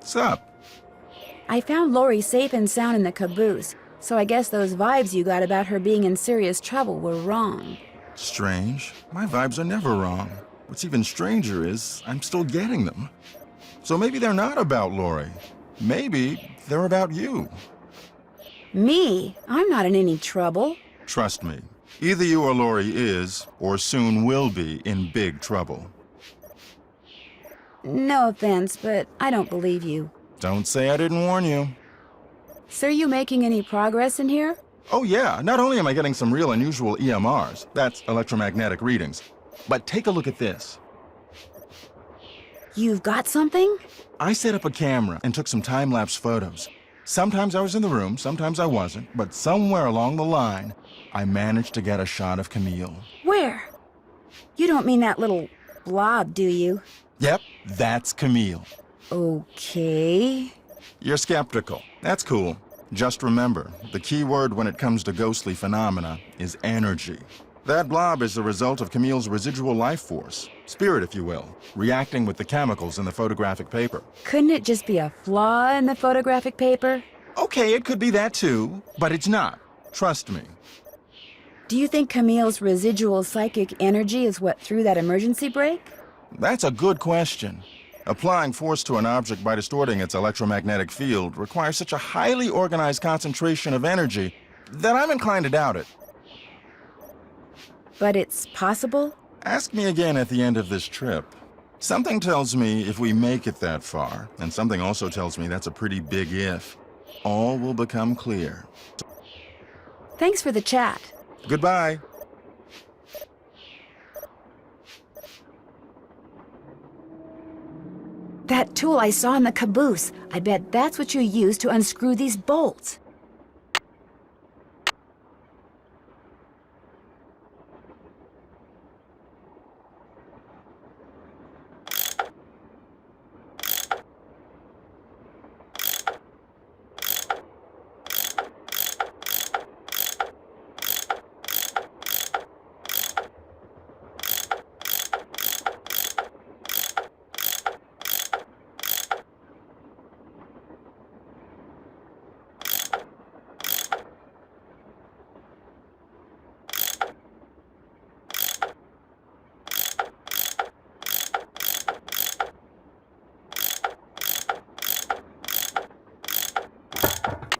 What's up? I found Lori safe and sound in the caboose, so I guess those vibes you got about her being in serious trouble were wrong. Strange. My vibes are never wrong. What's even stranger is I'm still getting them. So maybe they're not about Lori. Maybe they're about you. Me? I'm not in any trouble. Trust me. Either you or Lori is, or soon will be, in big trouble. No offense, but I don't believe you. Don't say I didn't warn you. So are you making any progress in here? Oh yeah, not only am I getting some real unusual EMRs, that's electromagnetic readings, but take a look at this. You've got something? I set up a camera and took some time-lapse photos. Sometimes I was in the room, sometimes I wasn't, but somewhere along the line, I managed to get a shot of Camille. Where? You don't mean that little blob, do you? Yep, that's Camille. Okay. You're skeptical. That's cool. Just remember, the key word when it comes to ghostly phenomena is energy. That blob is the result of Camille's residual life force, spirit if you will, reacting with the chemicals in the photographic paper. Couldn't it just be a flaw in the photographic paper? Okay, it could be that too, but it's not. Trust me. Do you think Camille's residual psychic energy is what threw that emergency brake? That's a good question. Applying force to an object by distorting its electromagnetic field requires such a highly organized concentration of energy that I'm inclined to doubt it. But it's possible? Ask me again at the end of this trip. Something tells me if we make it that far, and something also tells me that's a pretty big if, all will become clear. Thanks for the chat. Goodbye. That tool I saw in the caboose. I bet that's what you used to unscrew these bolts.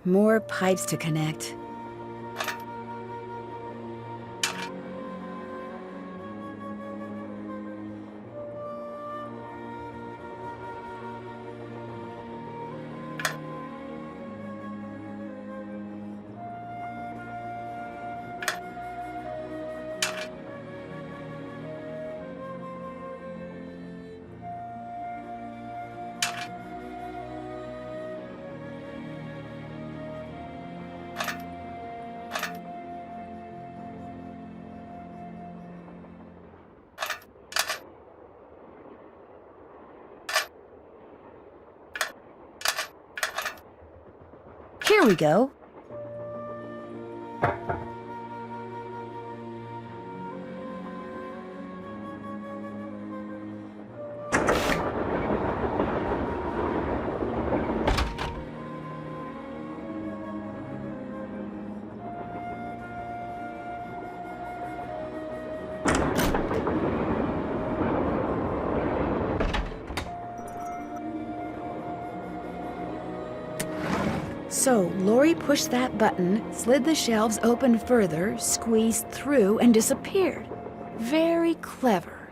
More pipes to connect. Here we go. So, Lori pushed that button, slid the shelves open further, squeezed through, and disappeared. Very clever.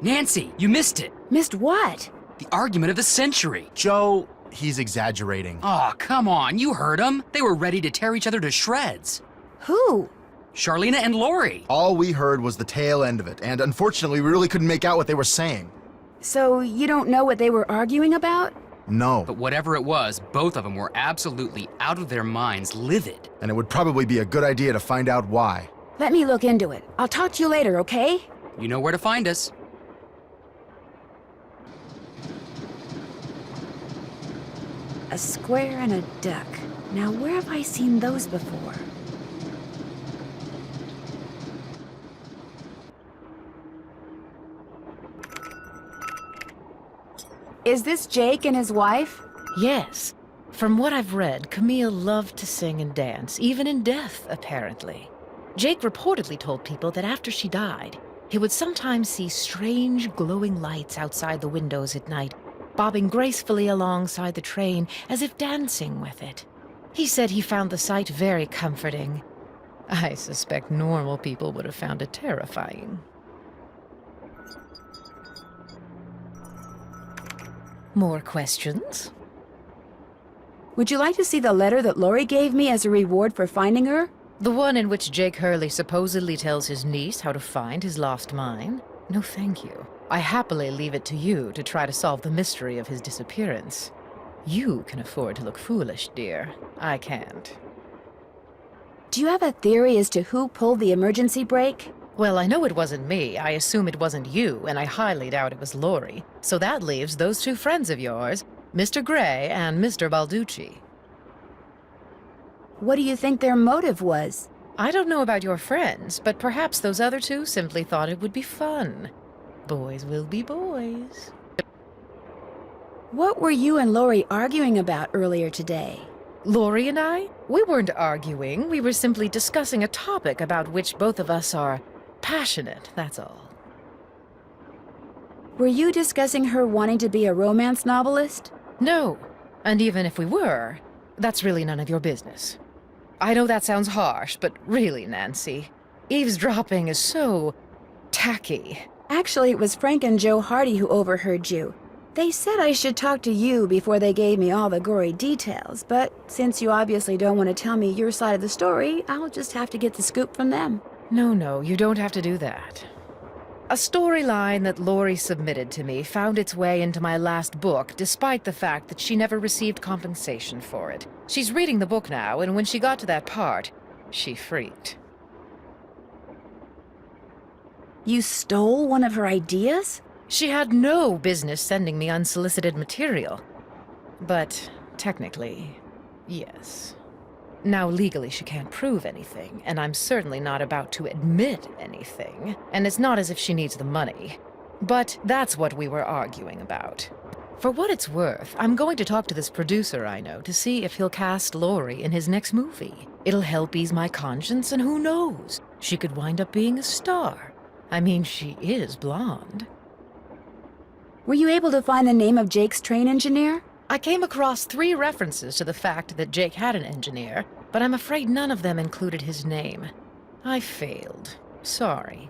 Nancy, you missed it. Missed what? The argument of the century. Joe, he's exaggerating. Aw, come on, you heard them. They were ready to tear each other to shreds. Who? Charlena and Lori. All we heard was the tail end of it, and unfortunately we really couldn't make out what they were saying. So, you don't know what they were arguing about? No. But whatever it was, both of them were absolutely out of their minds, livid. And it would probably be a good idea to find out why. Let me look into it. I'll talk to you later, okay? You know where to find us. A square and a duck. Now, where have I seen those before? Is this Jake and his wife? Yes. From what I've read, Camille loved to sing and dance, even in death, apparently. Jake reportedly told people that after she died, he would sometimes see strange glowing lights outside the windows at night, bobbing gracefully alongside the train as if dancing with it. He said he found the sight very comforting. I suspect normal people would have found it terrifying. More questions? Would you like to see the letter that Lori gave me as a reward for finding her? The one in which Jake Hurley supposedly tells his niece how to find his lost mine? No, thank you. I happily leave it to you to try to solve the mystery of his disappearance. You can afford to look foolish, dear. I can't. Do you have a theory as to who pulled the emergency brake? Well, I know it wasn't me. I assume it wasn't you, and I highly doubt it was Lori. So that leaves those two friends of yours, Mr. Gray and Mr. Balducci. What do you think their motive was? I don't know about your friends, but perhaps those other two simply thought it would be fun. Boys will be boys. What were you and Lori arguing about earlier today? Lori and I? We weren't arguing. We were simply discussing a topic about which both of us are passionate, that's all. Were you discussing her wanting to be a romance novelist? No. And even if we were, that's really none of your business. I know that sounds harsh, but really, Nancy, eavesdropping is so tacky. Actually, it was Frank and Joe Hardy who overheard you. They said I should talk to you before they gave me all the gory details, but since you obviously don't want to tell me your side of the story, I'll just have to get the scoop from them. No, you don't have to do that. A storyline that Lori submitted to me found its way into my last book, despite the fact that she never received compensation for it. She's reading the book now, and when she got to that part, she freaked. You stole one of her ideas? She had no business sending me unsolicited material. But technically, yes. Now, legally, she can't prove anything, and I'm certainly not about to admit anything, and it's not as if she needs the money. But that's what we were arguing about. For what it's worth, I'm going to talk to this producer I know to see if he'll cast Lori in his next movie. It'll help ease my conscience, and who knows? She could wind up being a star. I mean, she is blonde. Were you able to find the name of Jake's train engineer? I came across 3 references to the fact that Jake had an engineer, but I'm afraid none of them included his name. I failed. Sorry.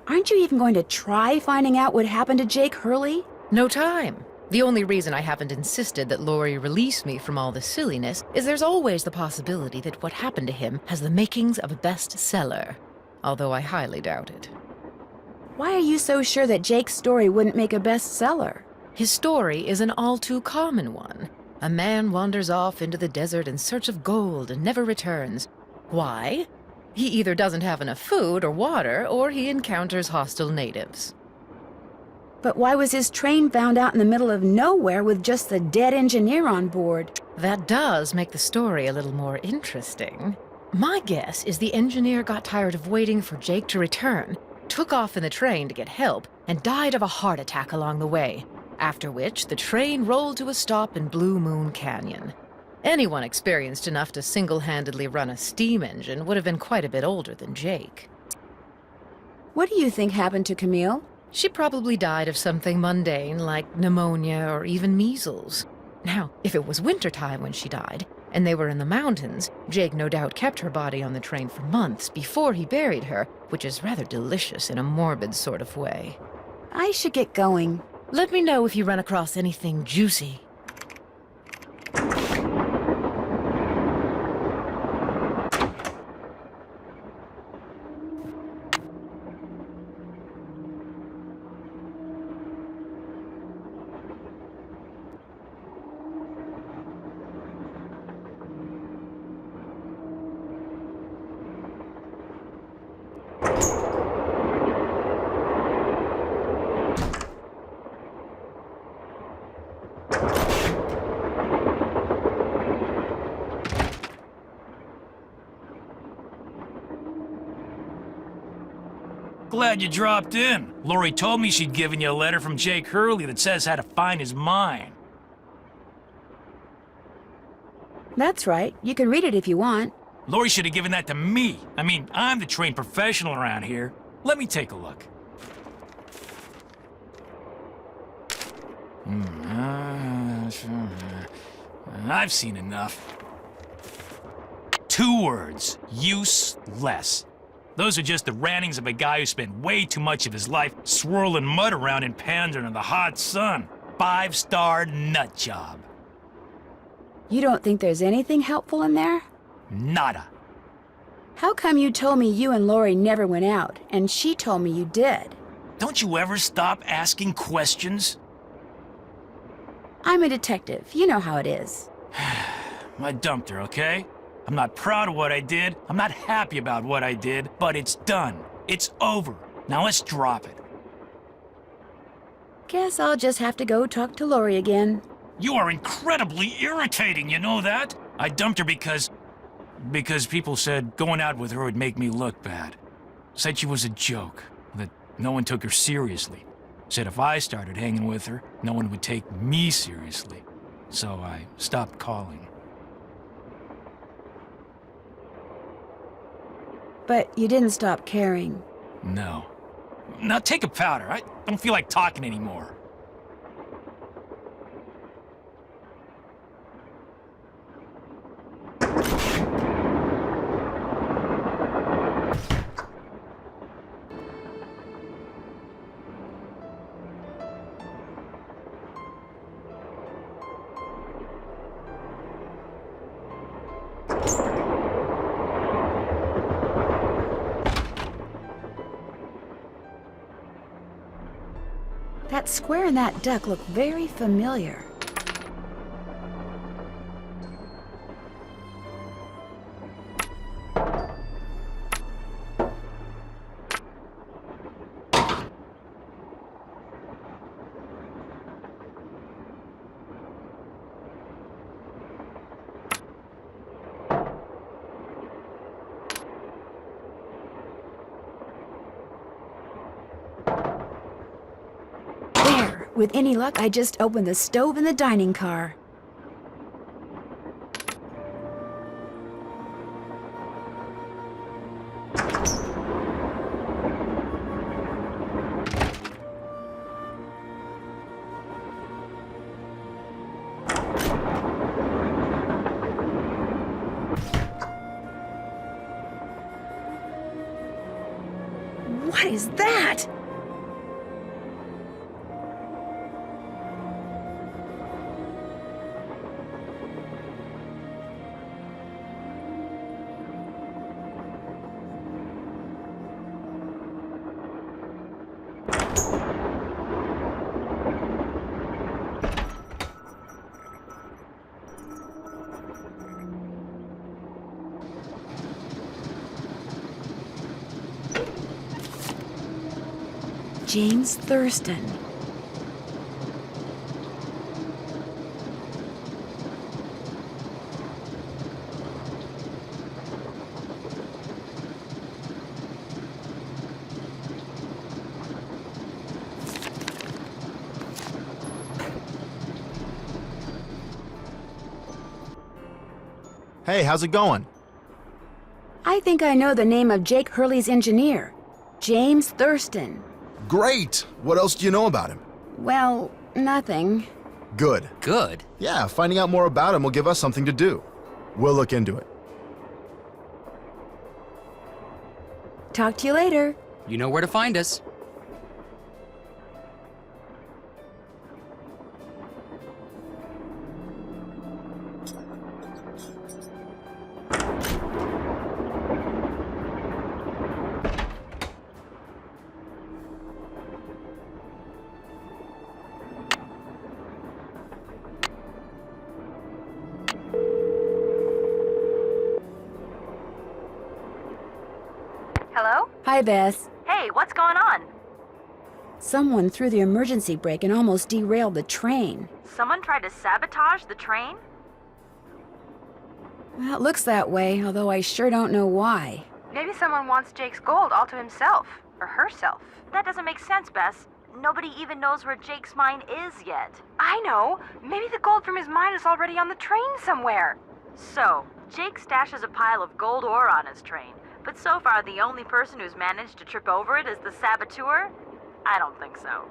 Aren't you even going to try finding out what happened to Jake Hurley? No time. The only reason I haven't insisted that Lori release me from all this silliness is there's always the possibility that what happened to him has the makings of a bestseller, although I highly doubt it. Why are you so sure that Jake's story wouldn't make a bestseller? His story is an all too common one. A man wanders off into the desert in search of gold and never returns. Why? He either doesn't have enough food or water, or he encounters hostile natives. But why was his train found out in the middle of nowhere with just the dead engineer on board? That does make the story a little more interesting. My guess is the engineer got tired of waiting for Jake to return, took off in the train to get help, and died of a heart attack along the way. After which, the train rolled to a stop in Blue Moon Canyon. Anyone experienced enough to single-handedly run a steam engine would have been quite a bit older than Jake. What do you think happened to Camille? She probably died of something mundane like pneumonia or even measles. Now, if it was wintertime when she died, and they were in the mountains, Jake no doubt kept her body on the train for months before he buried her, which is rather delicious in a morbid sort of way. I should get going. Let me know if you run across anything juicy. Glad you dropped in. Lori told me she'd given you a letter from Jake Hurley that says how to find his mine. That's right. You can read it if you want. Lori should have given that to me. I mean, I'm the trained professional around here. Let me take a look. I've seen enough. 2 words. Useless. Those are just the rantings of a guy who spent way too much of his life swirling mud around in Pandora in the hot sun. 5-star nut job. You don't think there's anything helpful in there? Nada. How come you told me you and Lori never went out, and she told me you did? Don't you ever stop asking questions? I'm a detective. You know how it is. I dumped her, okay? I'm not proud of what I did. I'm not happy about what I did, but it's done. It's over. Now let's drop it. Guess I'll just have to go talk to Lori again. You are incredibly irritating, you know that? I dumped her because people said going out with her would make me look bad. Said she was a joke, that no one took her seriously. Said if I started hanging with her, no one would take me seriously. So I stopped calling. But you didn't stop caring. No. Now take a powder. I don't feel like talking anymore. That square and that duck look very familiar. With any luck, I just opened the stove in the dining car. What is that? James Thurston. Hey, how's it going? I think I know the name of Jake Hurley's engineer. James Thurston. Great! What else do you know about him? Well, nothing. Good. Good. Yeah, finding out more about him will give us something to do. We'll look into it. Talk to you later. You know where to find us. Hello? Hi, Beth. Hey, what's going on? Someone threw the emergency brake and almost derailed the train. Someone tried to sabotage the train? Well, it looks that way, although I sure don't know why. Maybe someone wants Jake's gold all to himself. or herself. That doesn't make sense, Bess. Nobody even knows where Jake's mine is yet. I know. Maybe the gold from his mine is already on the train somewhere. So, Jake stashes a pile of gold ore on his train, but so far the only person who's managed to trip over it is the saboteur? I don't think so.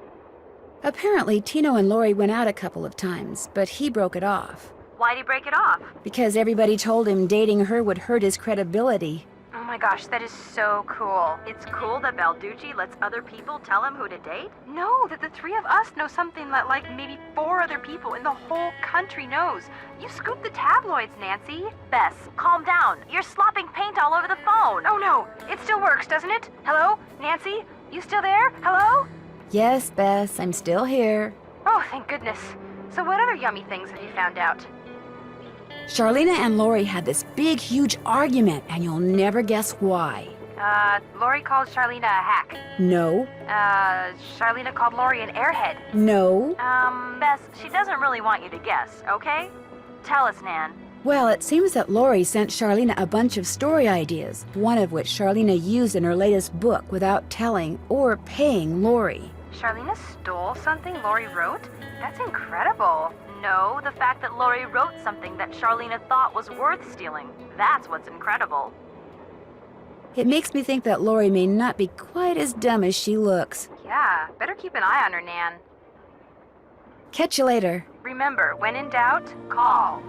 Apparently, Tino and Lori went out a couple of times, but he broke it off. Why'd he break it off? Because everybody told him dating her would hurt his credibility. Oh my gosh, that is so cool. It's cool that Balducci lets other people tell him who to date? No, that the three of us know something that like maybe 4 other people in the whole country knows. You scooped the tabloids, Nancy. Bess, calm down. You're slopping paint all over the phone. Oh no, it still works, doesn't it? Hello? Nancy? You still there? Hello? Yes, Bess, I'm still here. Oh, thank goodness. So what other yummy things have you found out? Charlena and Lori had this big, huge argument, and you'll never guess why. Lori called Charlena a hack. No, Charlena called Lori an airhead. no. Bess, she doesn't really want you to guess, okay? Tell us, Nan. Well, it seems that Lori sent Charlena a bunch of story ideas, one of which Charlena used in her latest book without telling or paying Lori. Charlena stole something Lori wrote? That's incredible. No, the fact that Lori wrote something that Charlena thought was worth stealing. That's what's incredible. It makes me think that Lori may not be quite as dumb as she looks. Yeah, better keep an eye on her, Nan. Catch you later. Remember, when in doubt, call.